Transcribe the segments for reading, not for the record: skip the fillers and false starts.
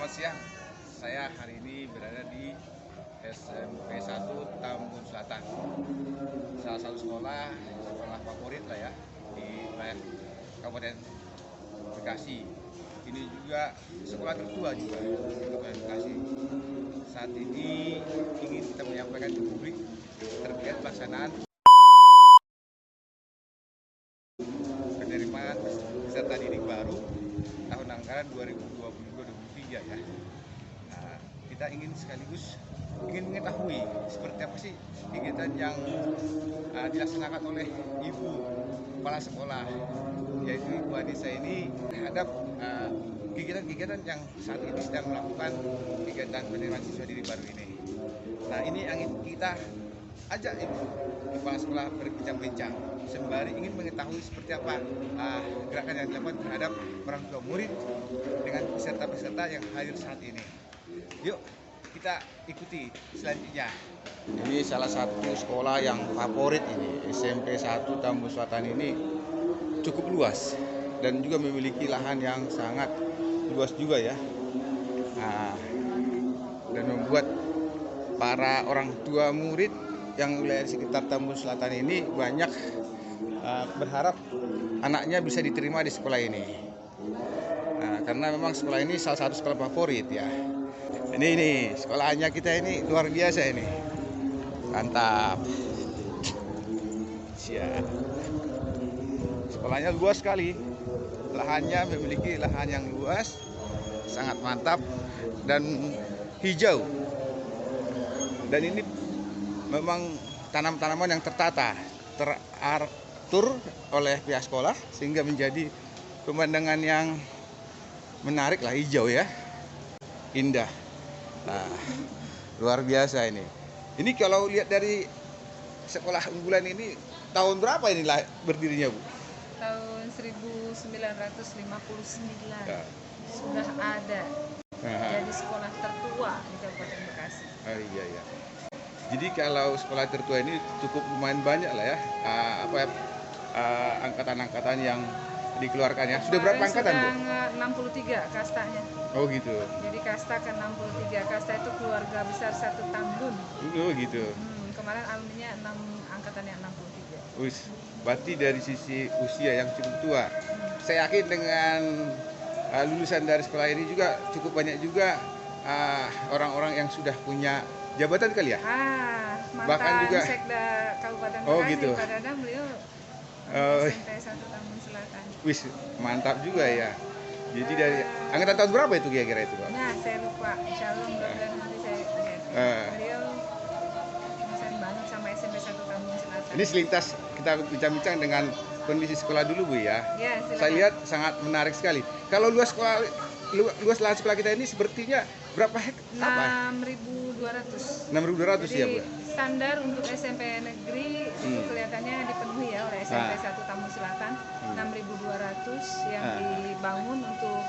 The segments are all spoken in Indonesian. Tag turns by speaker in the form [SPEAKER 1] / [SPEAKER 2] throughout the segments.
[SPEAKER 1] Selamat siang, saya hari ini berada di SMP 1 Tambun Selatan. Salah satu sekolah favorit lah ya di wilayah Kabupaten Bekasi. Ini juga sekolah tertua juga di Kabupaten Bekasi. Saat ini ingin kita menyampaikan ke publik terkait pelaksanaan penerimaan peserta didik baru tahun anggaran 2022-2023 ya. Nah, kita ingin mengetahui seperti apa sih kegiatan yang dilaksanakan oleh Ibu Kepala Sekolah, yaitu Ibu Anissa ini terhadap kegiatan-kegiatan yang saat ini sedang melakukan kegiatan penerimaan siswa didik baru ini. Nah, ini yang kita ajak Ibu Kepala Sekolah berbincang-bincang sembari ingin mengetahui seperti apa gerakan yang dilakukan terhadap orang tua murid dengan peserta-peserta yang hadir saat ini. Yuk kita ikuti selanjutnya. Ini salah satu sekolah yang favorit ini, SMP 1 Tambun Selatan ini cukup luas dan juga memiliki lahan yang sangat luas juga ya. Dan membuat para orang tua murid yang wilayah di sekitar Tambun Selatan ini banyak berharap anaknya bisa diterima di sekolah ini. Karena memang sekolah ini salah satu sekolah favorit ya. Ini sekolahnya kita ini luar biasa ini. Mantap. Siap. Sekolahnya luas sekali. Lahannya memiliki lahan yang luas, sangat mantap dan hijau. Dan ini memang tanam-tanaman yang tertata, teratur oleh pihak sekolah sehingga menjadi pemandangan yang menarik lah, hijau ya, indah. Nah, luar biasa ini. Ini kalau lihat dari sekolah unggulan ini tahun berapa ini lah berdirinya, Bu?
[SPEAKER 2] Tahun 1959 ya. Sudah ada. Jadi sekolah tertua di Kabupaten Bekasi.
[SPEAKER 1] Oh iya. Jadi kalau sekolah tertua ini cukup lumayan banyak lah ya, angkatan-angkatan yang dikeluarkan ya. Sudah berapa angkatan, Bu?
[SPEAKER 2] 63 kastanya.
[SPEAKER 1] Oh gitu.
[SPEAKER 2] Jadi kasta ke 63. Kasta itu keluarga besar satu Tambun.
[SPEAKER 1] Oh gitu.
[SPEAKER 2] Kemarin alumninya angkatannya 63.
[SPEAKER 1] Wis, berarti dari sisi usia yang cukup tua. Saya yakin dengan lulusan dari sekolah ini juga cukup banyak juga orang-orang yang sudah punya jabatan kali ya?
[SPEAKER 2] Mantan
[SPEAKER 1] bahkan juga
[SPEAKER 2] Sekda Kabupaten Bekasi.
[SPEAKER 1] Oh gitu.
[SPEAKER 2] Pak Dadang beliau SMP 1 Tambun Selatan.
[SPEAKER 1] Wis, mantap juga ya. Jadi dari angkatan tahun berapa itu kira-kira itu, Pak?
[SPEAKER 2] Nah, saya lupa. Insya Allah mudah-mudahan nanti saya lihat. Beliau kemasan banget sama SMP 1 Tambun Selatan.
[SPEAKER 1] Ini selintas kita bincang-bincang dengan kondisi sekolah dulu, Bu ya.
[SPEAKER 2] Ya, silakan.
[SPEAKER 1] Saya lihat sangat menarik sekali. Kalau luas lahan sekolah kita ini sepertinya berapa hektar?
[SPEAKER 2] 6.200.
[SPEAKER 1] 6.200 ya, Bu.
[SPEAKER 2] Standar untuk SMP negeri itu kelihatannya dipenuhi ya oleh SMP 1 Tambun Selatan. 6.200 yang dibangun untuk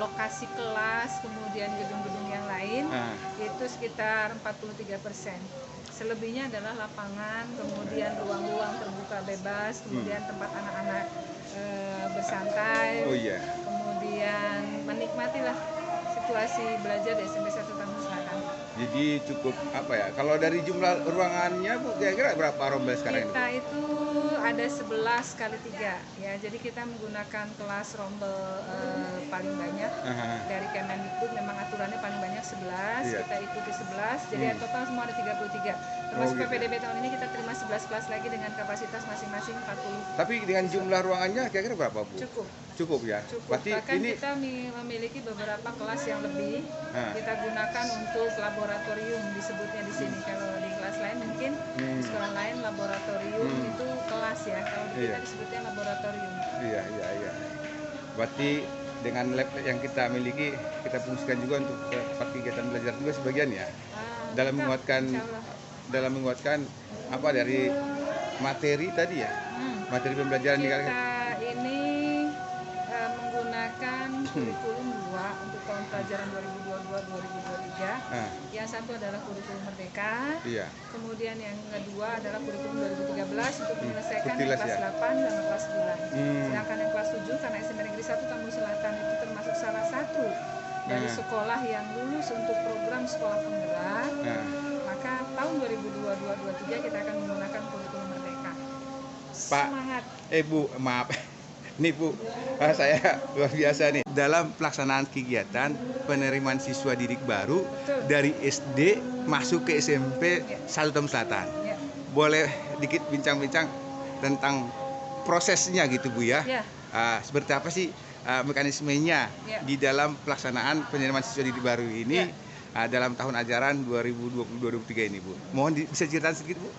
[SPEAKER 2] lokasi kelas, kemudian gedung-gedung yang lain itu sekitar 43%. Selebihnya adalah lapangan, kemudian ruang-ruang terbuka bebas, kemudian tempat anak-anak bersantai, kemudian menikmatilah situasi belajar di SMP 1 Tambun Selatan.
[SPEAKER 1] Jadi cukup kalau dari jumlah ruangannya, Bu, kira-kira berapa rombel sekarang ini?
[SPEAKER 2] Kita itu ada 11 kali 3 ya, jadi kita menggunakan kelas rombel paling banyak dari Kemendikbud, memang aturannya paling banyak 11, kita ikuti 11, jadi total semua ada 33. Termasuk PPDB tahun ini kita terima 11 kelas lagi dengan kapasitas masing-masing 40.
[SPEAKER 1] Tapi dengan jumlah ruangannya kira-kira berapa, Bu? Cukup ya?
[SPEAKER 2] Cukup.
[SPEAKER 1] Berarti
[SPEAKER 2] bahkan
[SPEAKER 1] ini
[SPEAKER 2] kita memiliki beberapa kelas yang lebih kita gunakan untuk laboratorium disebutnya di sini. Kalau di kelas lain mungkin di sekolah lain laboratorium itu kelas ya. Kalau di kita disebutnya laboratorium. Iya.
[SPEAKER 1] Berarti dengan lab yang kita miliki kita fungsikan juga untuk tempat kegiatan belajar juga sebagian ya. Dalam menguatkan dari materi tadi ya. Materi pembelajaran
[SPEAKER 2] kita ini menggunakan kurikulum 2 untuk tahun pelajaran 2022-2023. Yang satu adalah kurikulum Merdeka. Kemudian yang kedua adalah kurikulum 2013 untuk menyelesaikan kelas 8 dan kelas 9. Sedangkan yang kelas 7 karena SMP Negeri 1 Tambun Selatan itu termasuk salah satu dari sekolah yang lulus untuk program sekolah penggerak, maka tahun 2022-2023 kita akan menggunakan kurikulum Merdeka.
[SPEAKER 1] Pak,
[SPEAKER 2] Semangat.
[SPEAKER 1] Bu, maaf. Nih Bu, saya luar biasa nih. Dalam pelaksanaan kegiatan penerimaan siswa didik baru dari SD masuk ke SMP Satu Tamu Selatan. Boleh dikit bincang-bincang tentang prosesnya gitu Bu ya? Seperti apa sih mekanismenya di dalam pelaksanaan penerimaan siswa didik baru ini dalam tahun ajaran 2022-2023 ini Bu? Mohon bisa ceritakan sedikit Bu?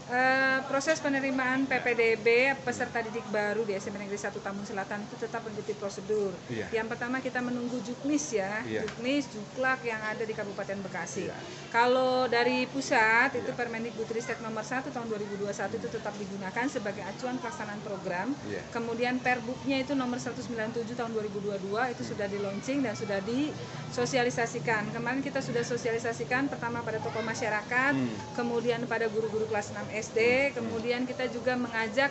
[SPEAKER 2] Proses penerimaan PPDB peserta didik baru di SMP Negeri 1 Tambun Selatan itu tetap mengikuti prosedur. Yang pertama kita menunggu Juknis ya, Juknis, Juklak yang ada di Kabupaten Bekasi. Kalau dari pusat itu Permendikbudristek nomor 1 tahun 2021 itu tetap digunakan sebagai acuan pelaksanaan program. Kemudian Perbuknya itu nomor 197 tahun 2022 itu sudah di launching dan sudah disosialisasikan. Kemarin kita sudah sosialisasikan pertama pada tokoh masyarakat, kemudian pada guru-guru kelas 6 SD, kemudian kita juga mengajak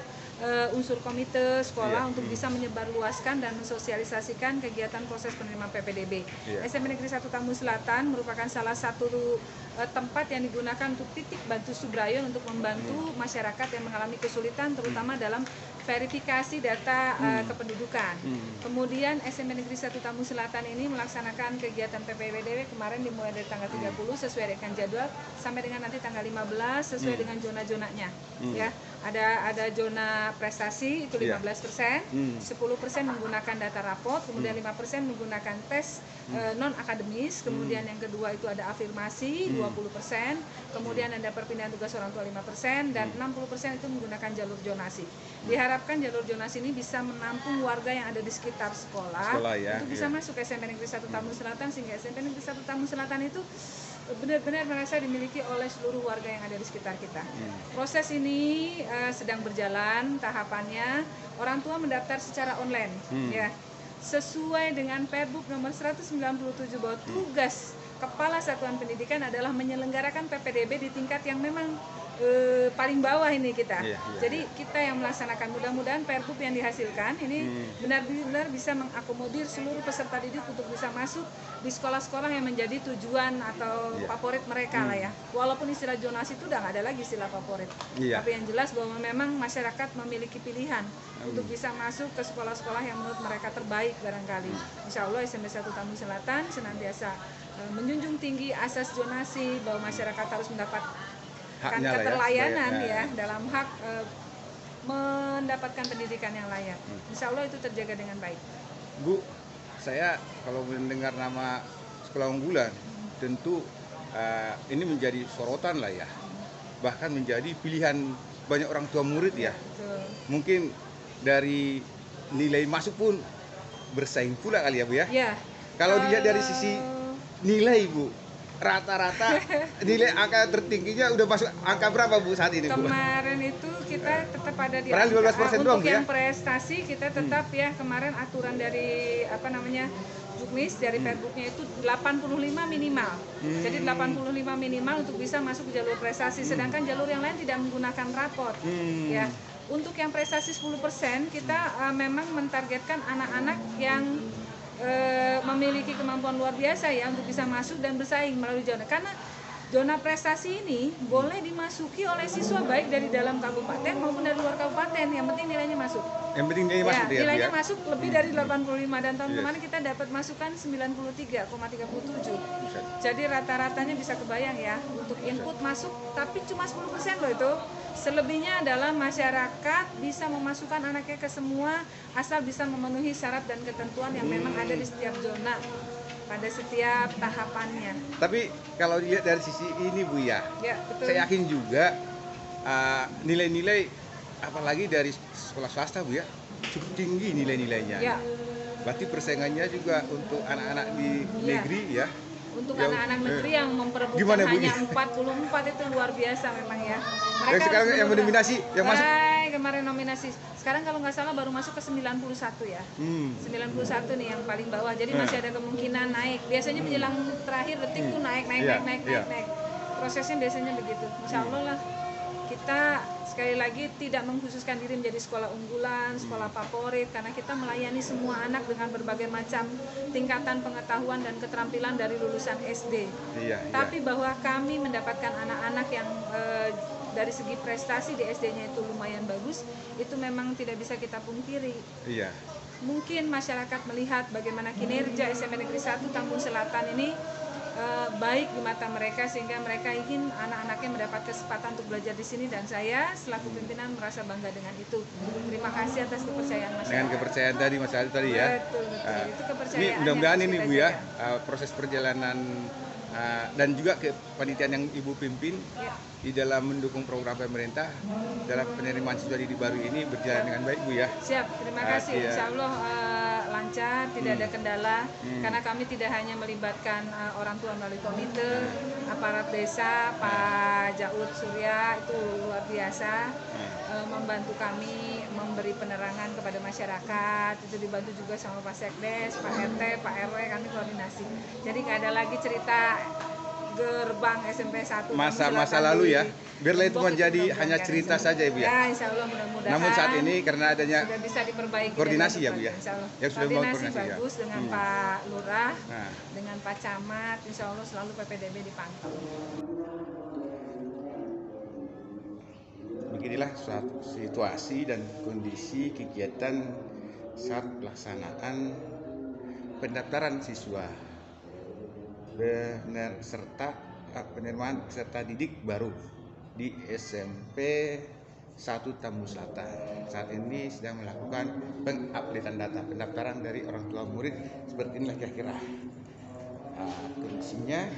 [SPEAKER 2] unsur komite sekolah untuk bisa menyebarluaskan dan mensosialisasikan kegiatan proses penerimaan PPDB. SMP Negeri 1 Tambun Selatan merupakan salah satu tempat yang digunakan untuk titik bantu Subrayon untuk membantu masyarakat yang mengalami kesulitan terutama dalam verifikasi data kependudukan. Kemudian SMP Negeri 1 Tambun Selatan ini melaksanakan kegiatan PPDB kemarin dimulai dari tanggal 30 sesuai dengan jadwal sampai dengan nanti tanggal 15 sesuai dengan zona-zonanya. Ya, ada zona prestasi itu 15%, 10% menggunakan data rapot, kemudian 5% menggunakan tes non akademis, kemudian yang kedua itu ada afirmasi 20%, kemudian ada perpindahan tugas orang tua 5% dan 60% itu menggunakan jalur zonasi. Diharapkan jalur zonasi ini bisa menampung warga yang ada di sekitar sekolah untuk bisa masuk ke SMP Negeri 1 Tambun Selatan sehingga SMP Negeri 1 Tambun Selatan itu benar-benar merasa dimiliki oleh seluruh warga yang ada di sekitar kita. Proses ini sedang berjalan tahapannya. Orang tua mendaftar secara online, ya, sesuai dengan Perbuk nomor 197 bahwa tugas Kepala Satuan Pendidikan adalah menyelenggarakan PPDB di tingkat yang memang paling bawah ini kita. Jadi kita yang melaksanakan, mudah-mudahan Perbuk yang dihasilkan ini benar-benar bisa mengakomodir seluruh peserta didik untuk bisa masuk di sekolah-sekolah yang menjadi tujuan atau favorit mereka lah ya. Walaupun istilah zonasi itu udah nggak ada lagi istilah favorit. Tapi yang jelas bahwa memang masyarakat memiliki pilihan untuk bisa masuk ke sekolah-sekolah yang menurut mereka terbaik barangkali. Insya Allah SMP 1 Tambun Selatan senantiasa menjunjung tinggi asas zonasi bahwa masyarakat harus mendapat keterlayanan dalam hak mendapatkan pendidikan yang layak. Insya Allah itu terjaga dengan baik.
[SPEAKER 1] Bu, saya kalau mendengar nama sekolah unggulan tentu ini menjadi sorotan lah ya, bahkan menjadi pilihan banyak orang tua murid ya. Mungkin dari nilai masuk pun bersaing pula kali ya Bu ya. Kalau dilihat dari sisi nilai Bu, rata-rata nilai angka tertingginya udah masuk angka berapa Bu saat ini Bu?
[SPEAKER 2] Kemarin itu kita tetap ada di
[SPEAKER 1] angka 15% doang,
[SPEAKER 2] untuk yang prestasi kita tetap ya kemarin aturan dari Juknis dari Perbuknya itu 85 minimal. Jadi 85 minimal untuk bisa masuk ke jalur prestasi, sedangkan jalur yang lain tidak menggunakan rapot. Ya. Untuk yang prestasi 10% kita memang mentargetkan anak-anak yang memiliki kemampuan luar biasa ya untuk bisa masuk dan bersaing melalui zona. Karena zona prestasi ini boleh dimasuki oleh siswa baik dari dalam kabupaten maupun dari luar kabupaten. Yang penting nilainya masuk.
[SPEAKER 1] Yang penting nilainya masuk ya.
[SPEAKER 2] Nilainya masuk lebih dari 85 dan tahun kemarin kita dapat masukan 93,37. Jadi rata-ratanya bisa kebayang ya untuk input masuk tapi cuma 10% loh itu. Selebihnya adalah masyarakat bisa memasukkan anaknya ke semua asal bisa memenuhi syarat dan ketentuan yang memang ada di setiap zona pada setiap tahapannya.
[SPEAKER 1] Tapi kalau dilihat dari sisi ini Bu ya,
[SPEAKER 2] betul.
[SPEAKER 1] Saya yakin juga nilai-nilai apalagi dari sekolah swasta Bu ya cukup tinggi nilai-nilainya. Berarti persaingannya juga untuk anak-anak di negeri ya.
[SPEAKER 2] Untuk anak-anak negeri yang memperebutkan hanya 44 itu luar biasa memang ya. Mereka
[SPEAKER 1] sekarang yang mendominasi yang masuk
[SPEAKER 2] kemarin nominasi. Sekarang kalau nggak salah baru masuk ke 91 ya. 91 nih yang paling bawah. Jadi masih ada kemungkinan naik. Biasanya menjelang terakhir detik tuh naik. Prosesnya biasanya begitu. Insya Allah lah kita sekali lagi tidak mengkhususkan diri menjadi sekolah unggulan, sekolah favorit, karena kita melayani semua anak dengan berbagai macam tingkatan pengetahuan dan keterampilan dari lulusan SD. Tapi bahwa kami mendapatkan anak-anak yang dari segi prestasi di SD-nya itu lumayan bagus, itu memang tidak bisa kita pungkiri. Mungkin masyarakat melihat bagaimana kinerja SMP Negeri 1 Tambun Selatan ini baik di mata mereka, sehingga mereka ingin anak-anaknya mendapat kesempatan untuk belajar di sini, dan saya selaku pimpinan merasa bangga dengan itu. Terima kasih atas kepercayaan masyarakat.
[SPEAKER 1] Dengan kepercayaan tadi Mas Ali tadi ya.
[SPEAKER 2] Betul. Itu kepercayaan.
[SPEAKER 1] Ini mudah-mudahan ini Bu ya, proses perjalanan dan juga kepanitiaan yang Ibu pimpin di dalam mendukung program pemerintah dalam penerimaan siswa didik baru ini berjalan dengan baik Bu ya.
[SPEAKER 2] Siap, terima kasih. Insya Allah lancar, tidak ada kendala, karena kami tidak hanya melibatkan orang tua melalui komite, aparat desa, Pak Jaud Surya itu luar biasa membantu kami memberi penerangan kepada masyarakat, itu dibantu juga sama Pak Sekdes, Pak RT, Pak RW, kami koordinasi. Jadi nggak ada lagi cerita gerbang SMP 1
[SPEAKER 1] masa lalu ya, biarlah itu menjadi hanya cerita saja Ibu ya.
[SPEAKER 2] Ya, insya Allah mudah-mudahan.
[SPEAKER 1] Namun saat ini karena adanya
[SPEAKER 2] sudah bisa diperbaiki
[SPEAKER 1] koordinasi ya Bu ya.
[SPEAKER 2] Yang sudah koordinasi bagus ya. Dengan Pak Lurah, dengan Pak Camat, insya Allah selalu PPDB dipantau.
[SPEAKER 1] Beginilah suatu situasi dan kondisi kegiatan saat pelaksanaan pendaftaran siswa penerimaan peserta didik baru di SMP 1 Tambun Selatan. Saat ini sedang melakukan pengupdatean data pendaftaran dari orang tua murid. Seperti inilah kira-kira kondisinya.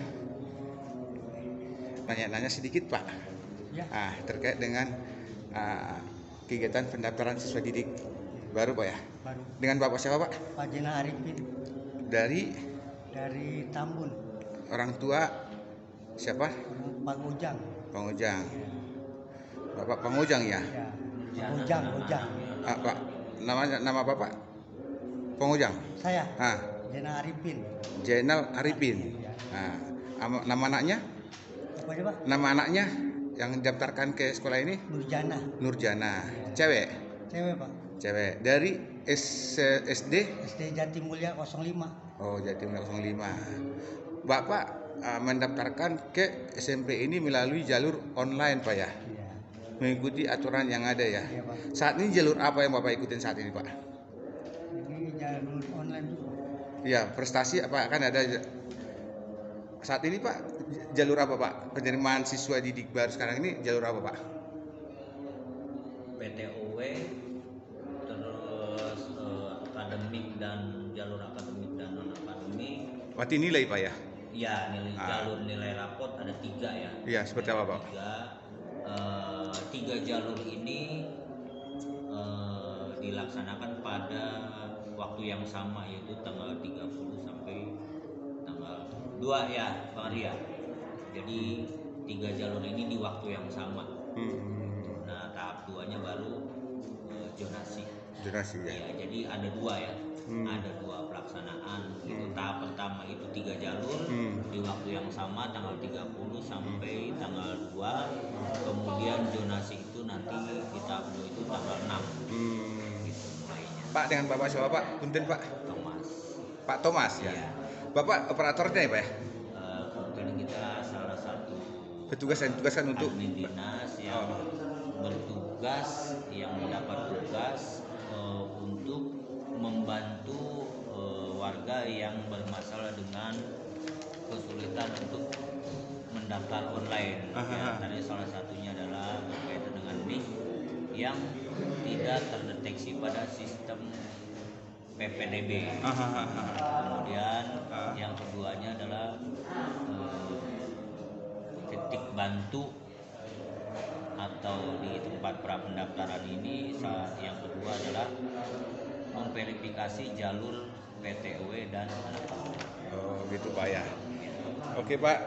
[SPEAKER 1] Nanya-nanya sedikit Pak terkait dengan kegiatan pendaftaran siswa didik baru Pak ya.
[SPEAKER 3] Baru.
[SPEAKER 1] Dengan Bapak siapa Pak?
[SPEAKER 3] Pak Jena Arifin.
[SPEAKER 1] Dari
[SPEAKER 3] Tambun.
[SPEAKER 1] Orang tua siapa?
[SPEAKER 3] Pak Ujang.
[SPEAKER 1] Pak Ujang. Bapak Pak Ujang ya?
[SPEAKER 3] Ujang.
[SPEAKER 1] Pak, nama Bapak? Pak Ujang.
[SPEAKER 3] Saya. Jena Arifin.
[SPEAKER 1] Jenal Arifin. Nama anaknya?
[SPEAKER 3] Apa dia Pak?
[SPEAKER 1] Nama anaknya yang daftarkan ke sekolah ini? Nurjana. Cewek?
[SPEAKER 3] Cewek Pak.
[SPEAKER 1] Cewek. Dari SD?
[SPEAKER 3] SD Jatimulya 05.
[SPEAKER 1] Oh, Jatimulya 05. Bapak mendaftarkan ke SMP ini melalui jalur online Pak ya?
[SPEAKER 3] Iya.
[SPEAKER 1] Mengikuti aturan yang ada ya?
[SPEAKER 3] Iya Pak.
[SPEAKER 1] Saat ini jalur apa yang Bapak ikutin saat ini Pak?
[SPEAKER 3] Ini jalur online juga.
[SPEAKER 1] Ya, prestasi apa kan ada saat ini Pak? Jalur apa Pak? Penerimaan siswa didik baru sekarang ini jalur apa Pak?
[SPEAKER 4] PTOW, terus akademik dan jalur akademik dan non akademik.
[SPEAKER 1] Berarti nilai Pak ya?
[SPEAKER 4] Ya, jalur nilai rapot ada 3 ya.
[SPEAKER 1] Iya, seperti apa Pak?
[SPEAKER 4] Tiga jalur ini dilaksanakan pada waktu yang sama, yaitu tanggal 30 sampai tanggal 2 ya Bang Ria. Jadi 3 jalur ini di waktu yang sama. Nah, tahap 2-nya baru zonasi ya. Ya, jadi ada 2 ya. Ada 2 pelaksanaan gitu. Tahap pertama itu 3 jalur di waktu yang sama tanggal 30 sampai tanggal 2. Kemudian zonasi itu nanti di tahap 2 itu tanggal 6 gitu mulainya.
[SPEAKER 1] Pak, dengan Bapak siapa Pak? Punten Pak?
[SPEAKER 4] Thomas.
[SPEAKER 1] Pak Thomas ya?
[SPEAKER 4] Iya.
[SPEAKER 1] Bapak operatornya ya Pak ya?
[SPEAKER 4] Kebetulan kita salah satu
[SPEAKER 1] Petugas yang ditugaskan untuk
[SPEAKER 4] admin dinas yang bertugas, yang mendapat tugas untuk membantu warga yang bermasalah dengan kesulitan untuk mendaftar online. Ya, tadi salah satunya adalah berkaitan dengan NIK yang tidak terdeteksi pada sistem PPDB. Kemudian yang keduanya adalah titik bantu atau di tempat pra-pendaftaran ini. Yang kedua adalah memverifikasi jalur PTW dan anak.
[SPEAKER 1] Oh gitu Pak ya. Oke Pak,